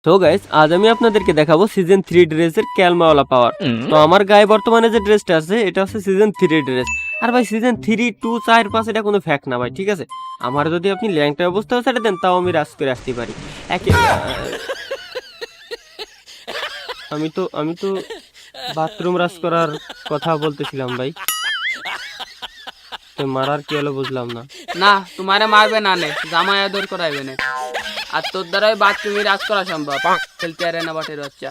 তো গাইস আজ আমি আপনাদেরকে দেখাবো সিজন 3 ড্রেসের ক্যালমাওয়ালা পাওয়ার। তো আমার গায়ে বর্তমানে যে ড্রেসটা আছে এটা হচ্ছে সিজন 3 ড্রেস। আর ভাই সিজন 3 2 4 5 এটা কোনো ফ্যাক্ট না ভাই, ঠিক আছে? আমার যদি আপনি ল্যাংটা অবস্থায় ছেড়ে দেন তাও আমি রাজ করে আসতে পারি। একে আমি তো বাথরুম রাজ করার কথা বলতেছিলাম ভাই। তো মারার কি হলো বুঝলাম না। না তোমারে মারবে না নে জামাই আদর করাইবে না আর তোর দ্বারাই বাথরুমে রাজ করা সম্ভব খেলতে আরে না বাটের বাচ্চা।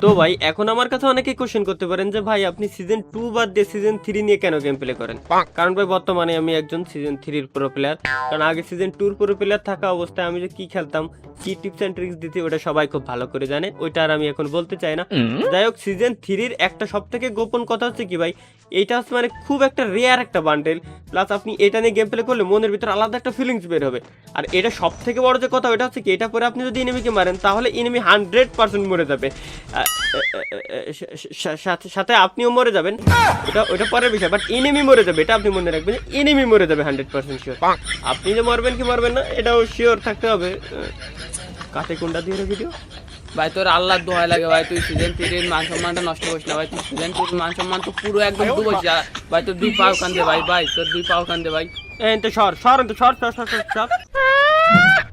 তো ভাই এখন আমার কাছে অনেকেই কোশ্চেন করতে পারেন যে ভাই আপনি সিজন 2 বাদ দিয়ে সিজন 3 নিয়ে কেন গেম প্লে করেন? কারণ ভাই বর্তমানে আমি একজন সিজন 3 এর প্রো প্লেয়ার। কারণ আগে সিজন 2 এর প্রো প্লেয়ার থাকা অবস্থায় আমি যে কি খেলতাম, কি টিপস এন্ড ট্রিক্স দিতে ওটা সবাই খুব ভালো করে জানে, ওইটা আর আমি এখন বলতে চাই না। যাই হোক সিজন 3 এর একটা সবথেকে গোপন কথা হচ্ছে কি ভাই, এইটা হচ্ছে মানে খুব একটা রেয়ার একটা বান্ডেল, প্লাস আপনি এটা নিয়ে গেম প্লে করলে মনের ভিতরে আলাদা একটা ফিলিংস বের হবে। আর এটা সব থেকে বড় যে কথা ওটা হচ্ছে কি, এটা পরে আপনি যদি এনিমিকে মারেন তাহলে এনিমি 100% মরে যাবে, সাথে সাথে আপনিও মরে যাবেন, ওটা পরের বিষয়, বাট এনিমি মরে যাবে এটা আপনি মনে রাখবেন, এনিমি মরে যাবে 100% শিওর। আপনি যে মরবেন কি মরবেন না এটাও শিওর থাকতে হবে। কাতে কোনটা দিয়ে ভিডিও ভাই তোর আল্লাহর দোহাই লাগে ভাই, তুই সিজন 3 এর মান সম্মানটা নষ্ট করিস না ভাই, তুই সিজন 2 এর মান সম্মান তো পুরো একদম ডুবাইস ভাই, তোর দুই পাও কান্দে ভাই, তোর দুই পাও কান্দে ভাই। তো সর সর সর সর সর সর।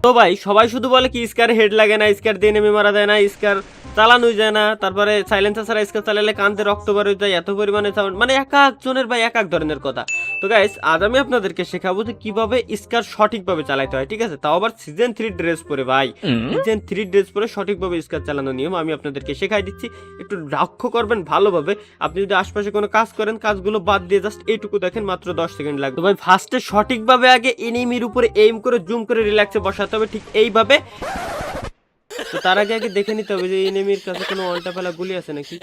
তো ভাই সবাই শুধু বলে কি স্কার হেড লাগে না, স্কার দিয়ে নেমে মারা যায় না, স্কার চালানোই যায় না, তারপরে সাইলেন্সার ছাড়া স্কার চালালে কান্তে রক্ত বের হয়ে যায়, এত পরিমাণে সাউন্ড, মানে এক একজনের ভাই এক এক ধরনের কথা। তো গাইস আজ আমি আপনাদেরকে শেখাবো যে কিভাবে স্কার সঠিকভাবে চালাতে হয়, ঠিক আছে? তাও আবার সিজন 3 ড্রেস পরে ভাই, সিজন 3 ড্রেস পরে সঠিকভাবে স্কার চালানোর নিয়ম আমি আপনাদেরকে শেখাই দিচ্ছি। একটু লক্ষ্য করবেন ভালোভাবে। আপনি যদি আশপাশে কোনো কাজ করেন কাজগুলো বাদ দিয়ে জাস্ট এইটুকু দেখেন, মাত্র 10 সেকেন্ড লাগবে। তো ভাই ফার্স্টে সঠিকভাবে আগে এনিমির উপরে এইম করে জুম করে রিল্যাক্সে বসাতে হবে, ঠিক এইভাবে। তো তার আগে আগে দেখে নিতে হবে যে এনিমির কাছে কোনো অল্টা ফেলা গুলি আছে নাকি।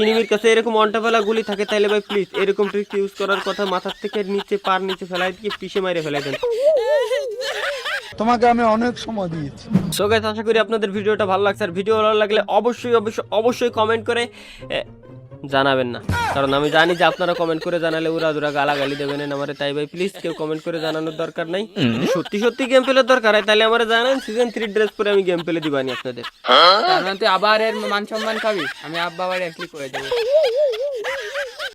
এনিমির কাছে এরকম অল্টা ফেলা গুলি থাকে তাহলে ভাই প্লিজ এরকম ট্রিক ইউজ করার কথা, মাথার থেকে নিচে পার নিচে ফেলাই দিয়ে পিছে মাইরে ফেলাই দেন। তোমাকে আমি অনেক সময় দিয়েছি। সো গাইস আশা করি আপনাদের ভিডিওটা ভালো লাগছে, আর ভিডিও ভালো লাগলে অবশ্যই অবশ্যই অবশ্যই কমেন্ট করে জানাবেন না, কারণ আমি জানি যে আপনারা কমেন্ট করে জানালে উড়া গালাগালি দেবেন আমারে, তাই ভাই প্লিজ কেউ কমেন্ট করে জানানোর দরকার নাই। সত্যি সত্যি গেম প্লের দরকার হয় তাহলে আমারে জানান, সিজন 3 ড্রেস পরে আমি গেম প্লে দিবানি আপনাদের। তার মানে তুই আবার এর মান সম্মান খাবি, আমি আব্বা আবার একলি করে দেবো।